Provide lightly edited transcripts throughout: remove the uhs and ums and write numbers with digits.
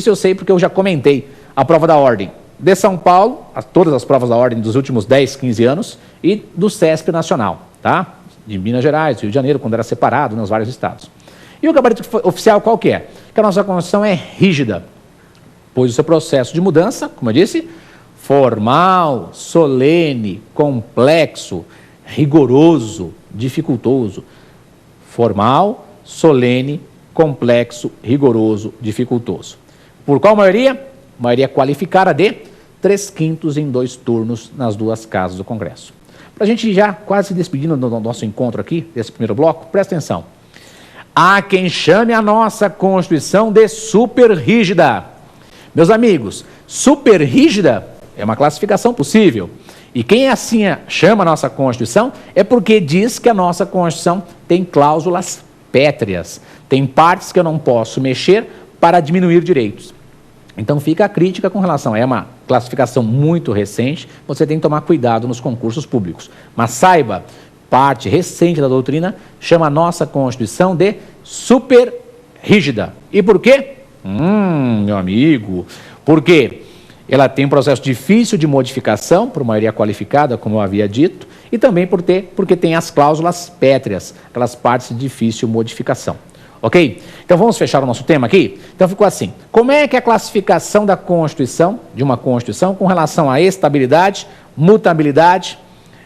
Isso eu sei porque eu já comentei a prova da ordem de São Paulo, todas as provas da ordem dos últimos 10, 15 anos, e do CESP Nacional, tá? De Minas Gerais, Rio de Janeiro, quando era separado nos vários estados. E o gabarito oficial qual que é? Que a nossa Constituição é rígida, pois o seu processo de mudança, como eu disse, formal, solene, complexo, rigoroso, dificultoso. Formal, solene, complexo, rigoroso, dificultoso. Por qual maioria? Maioria qualificada de 3/5 em 2 turnos nas 2 casas do Congresso. Para a gente já quase se despedindo do nosso encontro aqui, desse primeiro bloco, presta atenção. Há quem chame a nossa Constituição de super rígida. Meus amigos, super rígida é uma classificação possível. E quem assim chama a nossa Constituição é porque diz que a nossa Constituição tem cláusulas pétreas. Tem partes que eu não posso mexer para diminuir direitos. Então fica a crítica com relação, é uma classificação muito recente, você tem que tomar cuidado nos concursos públicos. Mas saiba, parte recente da doutrina chama a nossa Constituição de super rígida. E por quê? Meu amigo, porque ela tem um processo difícil de modificação, por maioria qualificada, como eu havia dito, e também porque tem as cláusulas pétreas, aquelas partes de difícil modificação. Ok? Então vamos fechar o nosso tema aqui? Então ficou assim, como é que é a classificação da Constituição, de uma Constituição, com relação à estabilidade, mutabilidade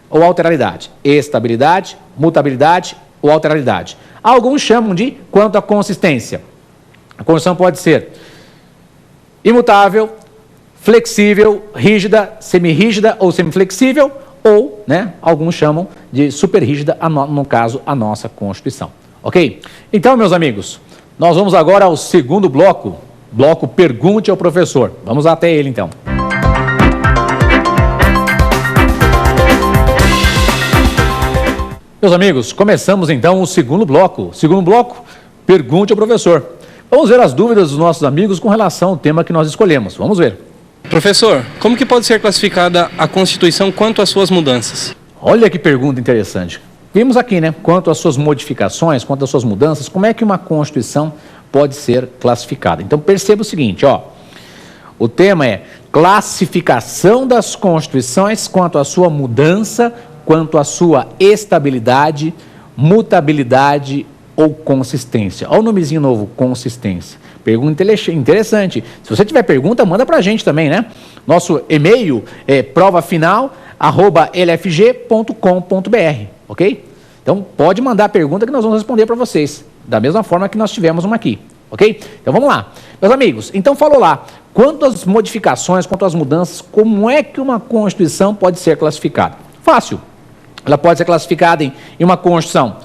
ou alteralidade? Estabilidade, mutabilidade ou alteralidade. Alguns chamam de quanto à consistência. A Constituição pode ser imutável, flexível, rígida, semirrígida ou semiflexível, ou, alguns chamam de superrígida, no caso, a nossa Constituição. Ok? Então, meus amigos, nós vamos agora ao segundo bloco, bloco Pergunte ao Professor. Vamos até ele, então. Meus amigos, começamos então o segundo bloco. Segundo bloco, Pergunte ao Professor. Vamos ver as dúvidas dos nossos amigos com relação ao tema que nós escolhemos. Vamos ver. Professor, como que pode ser classificada a Constituição quanto às suas mudanças? Olha que pergunta interessante. Vimos aqui, quanto às suas modificações, quanto às suas mudanças, como é que uma Constituição pode ser classificada. Então perceba o seguinte, o tema é classificação das Constituições quanto à sua mudança, quanto à sua estabilidade, mutabilidade ou consistência. Olha o nomezinho novo, consistência. Pergunta interessante. Se você tiver pergunta, manda pra gente também, Nosso e-mail é provafinal@lfg.com.br, ok? Então, pode mandar a pergunta que nós vamos responder para vocês, da mesma forma que nós tivemos uma aqui, ok? Então, vamos lá. Meus amigos, então falou lá, quanto às modificações, quanto às mudanças, como é que uma Constituição pode ser classificada? Fácil. Ela pode ser classificada em uma Constituição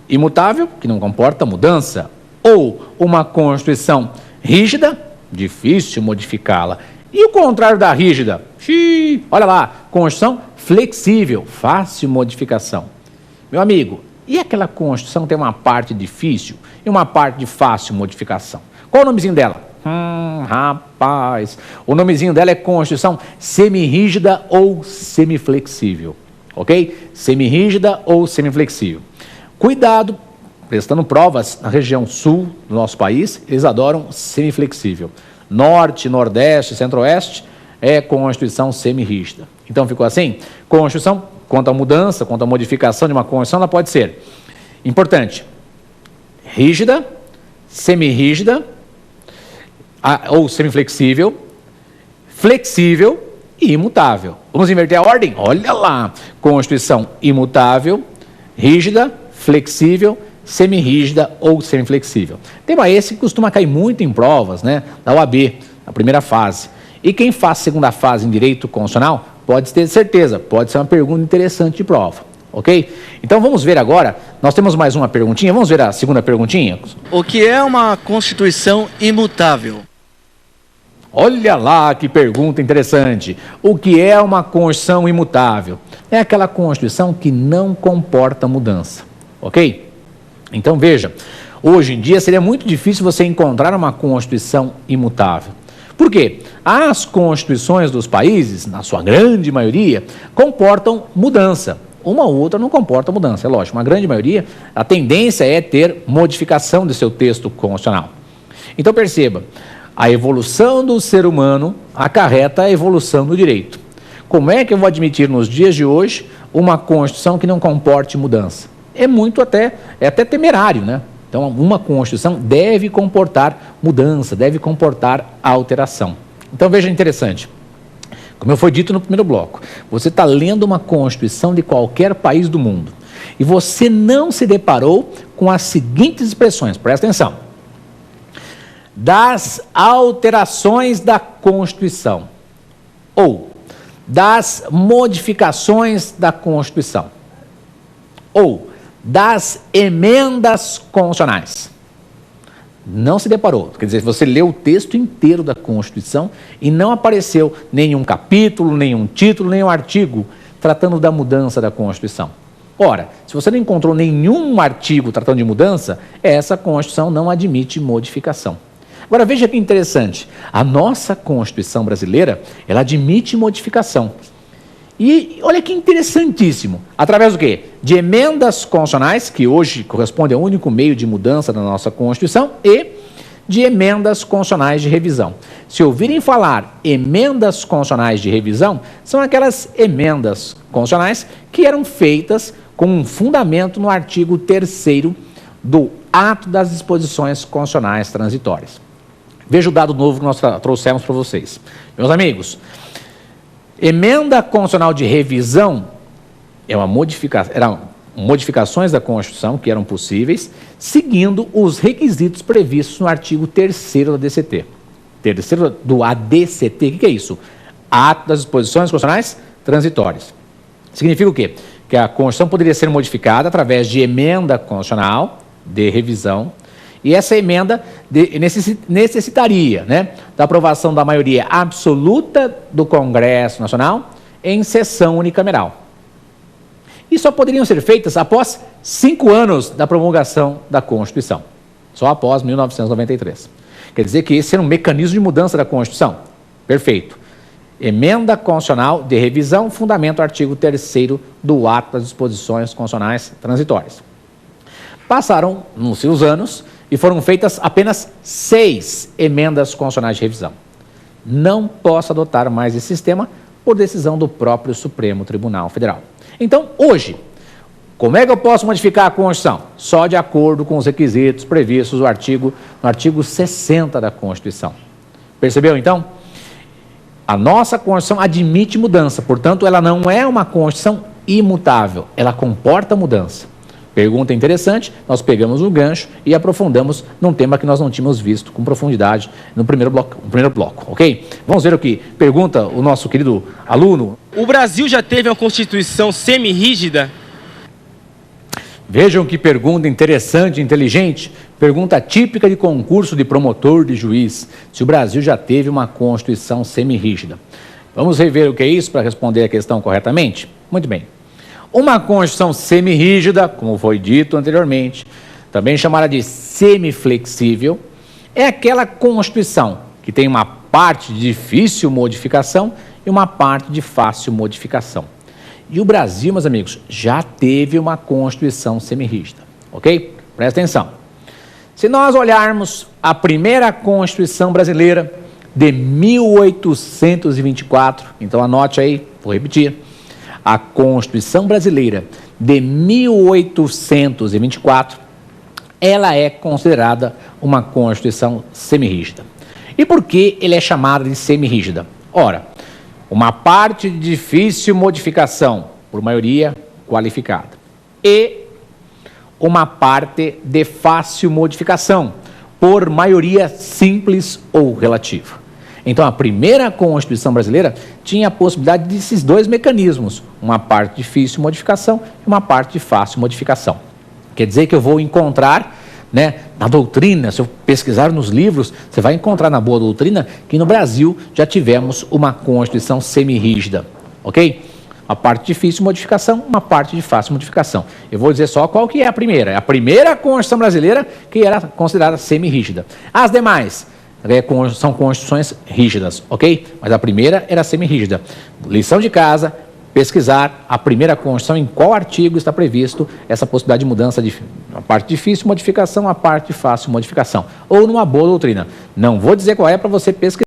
imutável, que não comporta mudança, ou uma Constituição rígida, difícil modificá-la. E o contrário da rígida? Olha lá, Constituição flexível, fácil modificação. Meu amigo, e aquela Constituição tem uma parte difícil e uma parte de fácil modificação? Qual o nomezinho dela? Rapaz, o nomezinho dela é Constituição semirrígida ou semiflexível, ok? Semirrígida ou semiflexível. Cuidado, prestando provas na região sul do nosso país, eles adoram semiflexível. Norte, Nordeste, Centro-Oeste é Constituição semirrígida. Então ficou assim? Constituição, quanto à mudança, quanto à modificação de uma Constituição, ela pode ser, importante, rígida, semirrígida ou semiflexível, flexível e imutável. Vamos inverter a ordem? Olha lá, Constituição imutável, rígida, flexível, semirrígida ou semiflexível. Tema esse que costuma cair muito em provas, da OAB, na primeira fase. E quem faz segunda fase em direito constitucional, pode ter certeza, pode ser uma pergunta interessante de prova, ok? Então vamos ver agora, nós temos mais uma perguntinha, vamos ver a segunda perguntinha? O que é uma Constituição imutável? Olha lá que pergunta interessante. O que é uma Constituição imutável? É aquela Constituição que não comporta mudança, ok? Então veja, hoje em dia seria muito difícil você encontrar uma Constituição imutável. Por quê? As Constituições dos países, na sua grande maioria, comportam mudança. Uma ou outra não comporta mudança, é lógico. Uma grande maioria, a tendência é ter modificação de seu texto constitucional. Então perceba, A evolução do ser humano acarreta a evolução do direito. Como é que eu vou admitir nos dias de hoje uma Constituição que não comporte mudança? É até temerário, né? Então, uma Constituição deve comportar mudança, deve comportar alteração. Então, veja, interessante. Como foi dito no primeiro bloco, você está lendo uma Constituição de qualquer país do mundo e você não se deparou com as seguintes expressões, presta atenção. Das alterações da Constituição ou das modificações da Constituição ou das emendas constitucionais. Não se deparou. Quer dizer, você leu o texto inteiro da Constituição e não apareceu nenhum capítulo, nenhum título, nenhum artigo tratando da mudança da Constituição. Ora, se você não encontrou nenhum artigo tratando de mudança, essa Constituição não admite modificação. Agora, veja que interessante. A nossa Constituição brasileira, ela admite modificação. E olha que interessantíssimo. Através do quê? De emendas constitucionais, que hoje corresponde ao único meio de mudança da nossa Constituição, e de emendas constitucionais de revisão. Se ouvirem falar emendas constitucionais de revisão, são aquelas emendas constitucionais que eram feitas com um fundamento no artigo 3º do Ato das Disposições Constitucionais Transitórias. Veja o dado novo que nós trouxemos para vocês. Meus amigos, emenda constitucional de revisão eram modificações da Constituição que eram possíveis, seguindo os requisitos previstos no artigo 3º da DCT. 3º do ADCT, o que é isso? Ato das Disposições Constitucionais Transitórias. Significa o quê? Que a Constituição poderia ser modificada através de emenda constitucional de revisão, e essa emenda necessitaria, né, da aprovação da maioria absoluta do Congresso Nacional em sessão unicameral. E só poderiam ser feitas após 5 anos da promulgação da Constituição, só após 1993. Quer dizer que esse era um mecanismo de mudança da Constituição. Perfeito. Emenda constitucional de revisão, fundamento artigo 3º do Ato das Disposições Constitucionais Transitórias. Passaram nos seus anos e foram feitas apenas 6 emendas constitucionais de revisão. Não posso adotar mais esse sistema por decisão do próprio Supremo Tribunal Federal. Então, hoje, como é que eu posso modificar a Constituição? Só de acordo com os requisitos previstos no artigo 60 da Constituição. Percebeu, então? A nossa Constituição admite mudança, portanto, ela não é uma Constituição imutável, ela comporta mudança. Pergunta interessante, nós pegamos o gancho e aprofundamos num tema que nós não tínhamos visto com profundidade no primeiro bloco, ok? Vamos ver o que pergunta o nosso querido aluno. O Brasil já teve uma Constituição semi-rígida? Vejam que pergunta interessante, inteligente, pergunta típica de concurso de promotor de juiz, se o Brasil já teve uma Constituição semi-rígida. Vamos rever o que é isso para responder a questão corretamente? Muito bem. Uma Constituição semi-rígida, como foi dito anteriormente, também chamada de semiflexível, é aquela Constituição que tem uma parte de difícil modificação e uma parte de fácil modificação. E o Brasil, meus amigos, já teve uma Constituição semi-rígida, ok? Presta atenção. Se nós olharmos a primeira Constituição brasileira de 1824, então anote aí, vou repetir. A Constituição brasileira de 1824, ela é considerada uma Constituição semi-rígida. E por que ele é chamado de semi-rígida? Ora, uma parte de difícil modificação por maioria qualificada e uma parte de fácil modificação por maioria simples ou relativa. Então, a primeira Constituição brasileira tinha a possibilidade desses 2 mecanismos, uma parte de difícil modificação e uma parte de fácil modificação. Quer dizer que eu vou encontrar, né, na doutrina, se eu pesquisar nos livros, você vai encontrar na boa doutrina que no Brasil já tivemos uma Constituição semi-rígida, ok? Uma parte de difícil modificação, uma parte de fácil modificação. Eu vou dizer só qual que é a primeira. É a primeira Constituição brasileira que era considerada semi-rígida. As demais são constituições rígidas, ok? Mas a primeira era semi-rígida. Lição de casa, pesquisar a primeira Constituição, em qual artigo está previsto essa possibilidade de mudança de a parte difícil, modificação, a parte fácil, modificação. Ou numa boa doutrina. Não vou dizer qual é para você pesquisar.